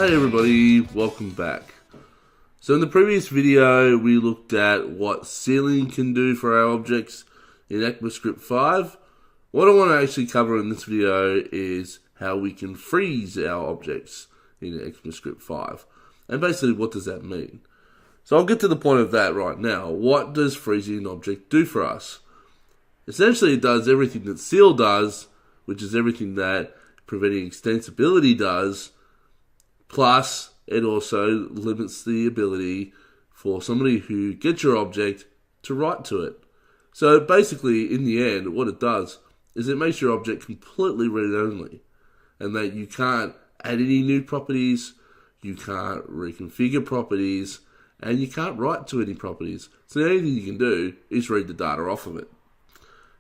Hey everybody, welcome back. So in the previous video we looked at what sealing can do for our objects in ECMAScript 5. What I want to actually cover in this video is how we can freeze our objects in ECMAScript 5. And basically what does that mean? So I'll get to the point of that right now. What does freezing an object do for us? Essentially it does everything that seal does, which is everything that preventing extensibility does, plus it also limits the ability for somebody who gets your object to write to it. So basically, in the end, what it does is it makes your object completely read-only, and that you can't add any new properties, you can't reconfigure properties, and you can't write to any properties. So the only thing you can do is read the data off of it.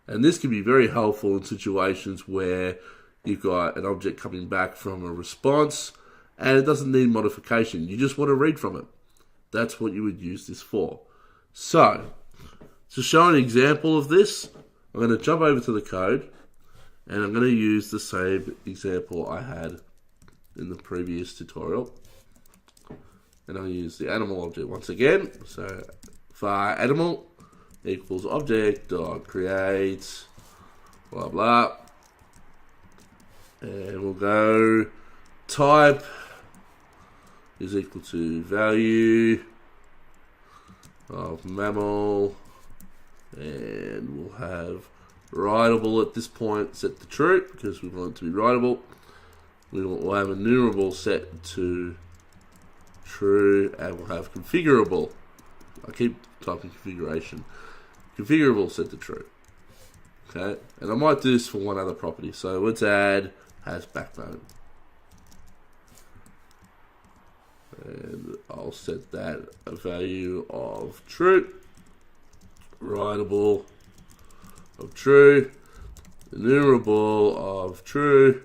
And this can be very helpful in situations where you've got an object coming back from a response and it doesn't need modification. You just want to read from it. That's what you would use this for. So, to show an example of this, I'm going to jump over to the code and I'm going to use the same example I had in the previous tutorial. And I'll use the animal object once again. So, var animal equals object.create, blah blah. And we'll go type is equal to value of mammal, and we'll have writable at this point set to true because we want it to be writable. We'll have enumerable set to true, and we'll have configurable. I keep typing configuration. Configurable set to true. Okay, and I might do this for one other property. So let's add has backbone. And I'll set that a value of true, writable of true, enumerable of true,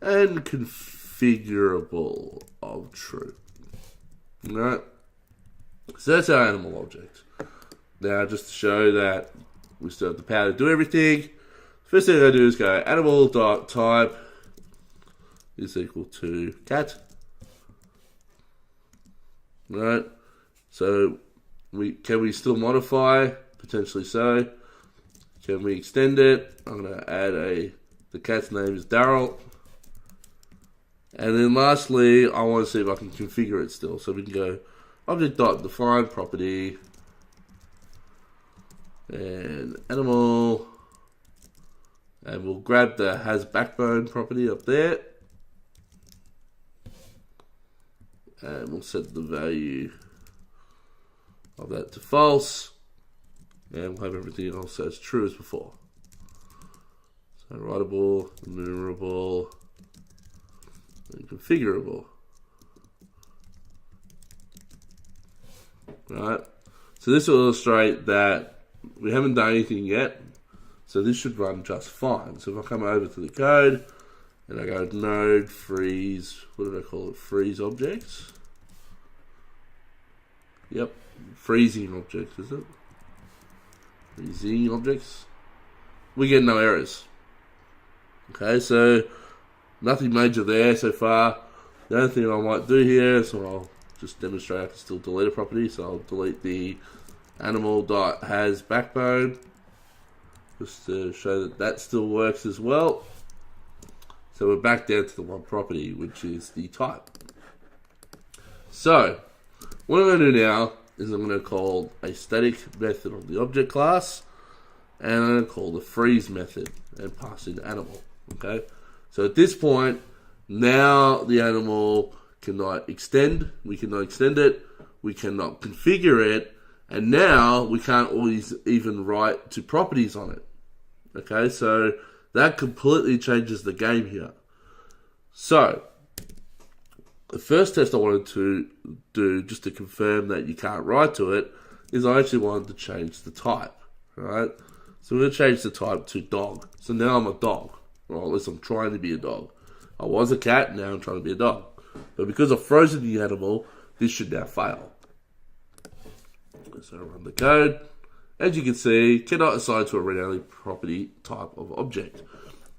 and configurable of true. Alright, so that's our animal object. Now, just to show that we still have the power to do everything, first thing I do is go animal.type is equal to cat. Right, so can we still modify? Potentially so. Can we extend it? I'm going to add the cat's name is Daryl. And then lastly, I want to see if I can configure it still. So we can go object.define property and animal, and we'll grab the has backbone property up there. And we'll set the value of that to false. And we'll have everything else as true as before. So writable, enumerable, and configurable. Right. So this will illustrate that we haven't done anything yet. So this should run just fine. So if I come over to the code, and I go node freeze, what did I call it? Freeze objects. Yep, freezing objects, is it? Freezing objects. We get no errors. Okay, so nothing major there so far. The only thing I might do here, so I'll just demonstrate I can still delete a property. So I'll delete the animal.hasBackbone just to show that that still works as well. So we're back down to the one property, which is the type. So what I'm going to do now is I'm going to call a static method of the object class, and I'm going to call the freeze method and pass in animal. Okay. So at this point, now the animal cannot extend. We cannot extend it. We cannot configure it, and now we can't always even write to properties on it. Okay. So that completely changes the game here. So, the first test I wanted to do, just to confirm that you can't write to it, is I actually wanted to change the type. Right? So, we're going to change the type to dog. So now I'm a dog. Or at least I'm trying to be a dog. I was a cat, now I'm trying to be a dog. But because I've frozen the animal, this should now fail. So, I run the code. As you can see, cannot assign to a read-only property type of object.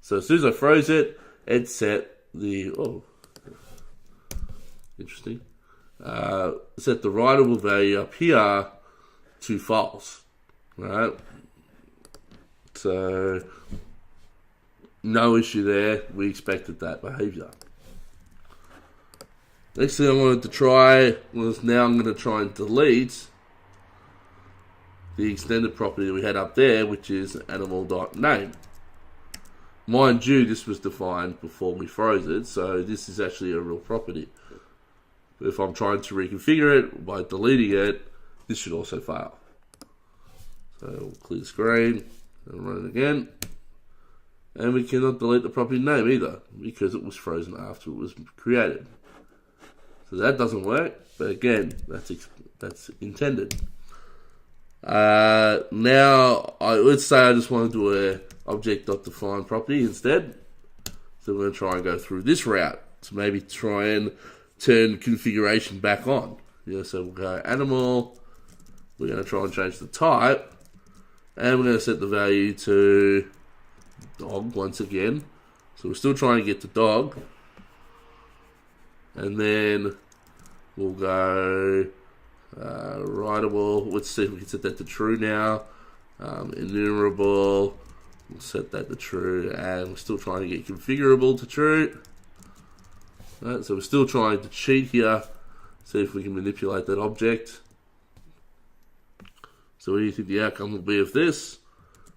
So as soon as I froze it, it set the Interesting. Set the writable value up here to false, right? So no issue there. We expected that behavior. Next thing I wanted to try was, now I'm going to try and delete the extended property that we had up there, which is animal.name. Mind you, this was defined before we froze it, so this is actually a real property. But if I'm trying to reconfigure it by deleting it, this should also fail. So we'll clear the screen and run it again. And we cannot delete the property name either, because it was frozen after it was created. So that doesn't work, but again, that's intended. Now, let's say I just want to do a object.define property instead. So we're going to try and go through this route to maybe try and turn configuration back on. So we'll go animal, we're going to try and change the type, and we're going to set the value to dog once again. So we're still trying to get to dog. And then we'll go writable. Let's see if we can set that to true now. Enumerable, we'll set that to true, and we're still trying to get configurable to true. Right, so we're still trying to cheat here, see if we can manipulate that object. So what do you think the outcome will be of this?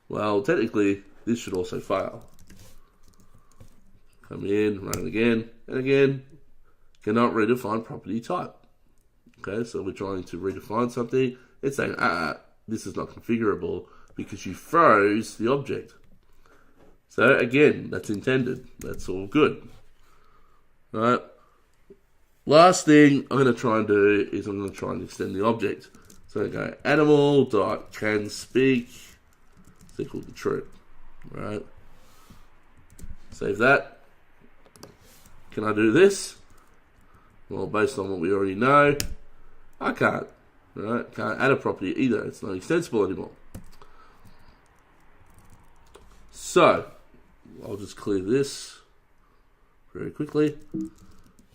Well, technically, this should also fail. Come in, run it again, and again, cannot redefine property type. Okay, so we're trying to redefine something. It's saying, this is not configurable because you froze the object. So again, that's intended. That's all good. Right. Last thing I'm going to try and do is I'm going to try and extend the object. So I go animal.canSpeak is equal to true. Right. Save that. Can I do this? Well, based on what we already know, I can't. Right? Can't add a property either. It's not extensible anymore. So I'll just clear this very quickly.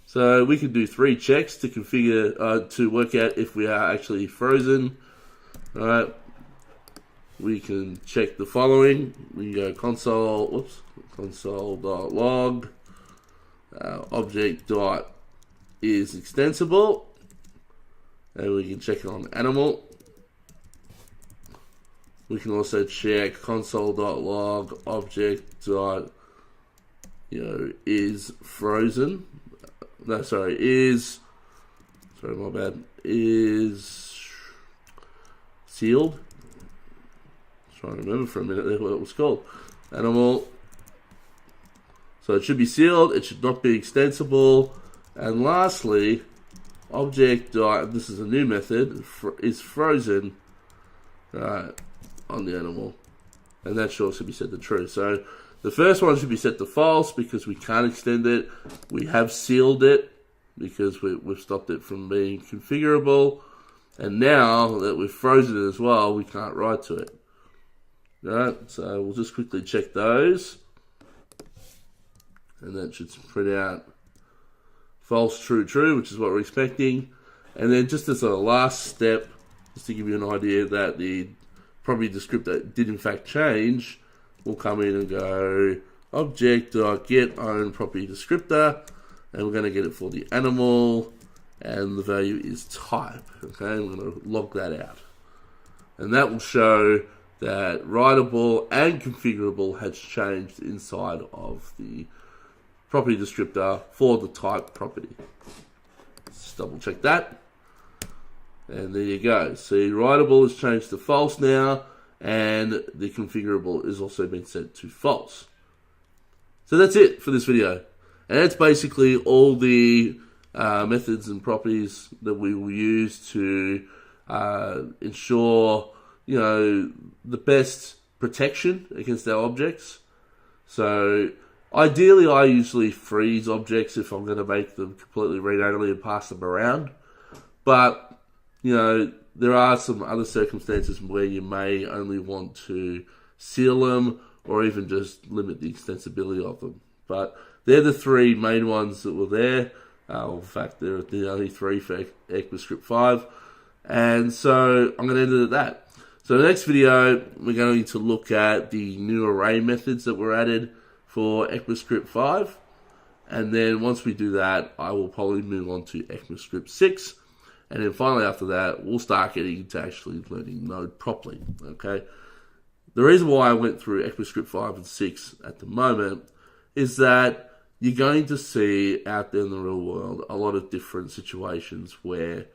So we can do 3 checks to configure to work out if we are actually frozen. All right. We can check the following. We can go console.log object.isExtensible, and we can check it on animal. We can also check console.log object.isFrozen. No, sorry, is sealed. Trying to remember for a minute there what it was called. Animal. So it should be sealed. It should not be extensible. And lastly, object. This is a new method. Is frozen on the animal, and that should also be set to true. So the first one should be set to false because we can't extend it. We have sealed it because we've stopped it from being configurable, and now that we've frozen it as well, we can't write to it. Right, so we'll just quickly check those, and that should print out false, true, true, which is what we're expecting. And then just as a last step, just to give you an idea that the property descriptor did in fact change, we'll come in and go object.getOwnProperty descriptor, and we're going to get it for the animal, and the value is type. Okay, we're going to log that out, and that will show that writable and configurable has changed inside of the property descriptor for the type property. Let's double check that. And there you go. See, writable has changed to false now, and the configurable is also been set to false. So that's it for this video. And that's basically all the methods and properties that we will use to ensure, the best protection against our objects. So ideally, I usually freeze objects if I'm going to make them completely read-only and pass them around. But, there are some other circumstances where you may only want to seal them or even just limit the extensibility of them. But they're the 3 main ones that were there. In fact, there are the only 3 for ECMAScript 5. And so I'm going to end it at that. So in the next video, we're going to look at the new array methods that were added for ECMAScript 5. And then once we do that, I will probably move on to ECMAScript 6. And then finally after that, we'll start getting into actually learning Node properly. Okay. The reason why I went through ECMAScript 5 and 6 at the moment is that you're going to see out there in the real world a lot of different situations where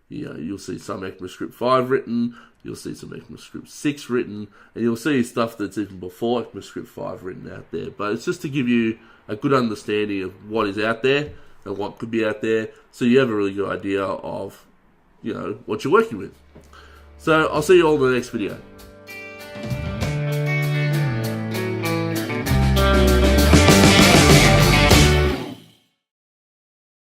you'll see some ECMAScript 5 written, you'll see some ECMAScript 6 written, and you'll see stuff that's even before ECMAScript 5 written out there. But it's just to give you a good understanding of what is out there and what could be out there, so you have a really good idea of what you're working with. So I'll see you all in the next video.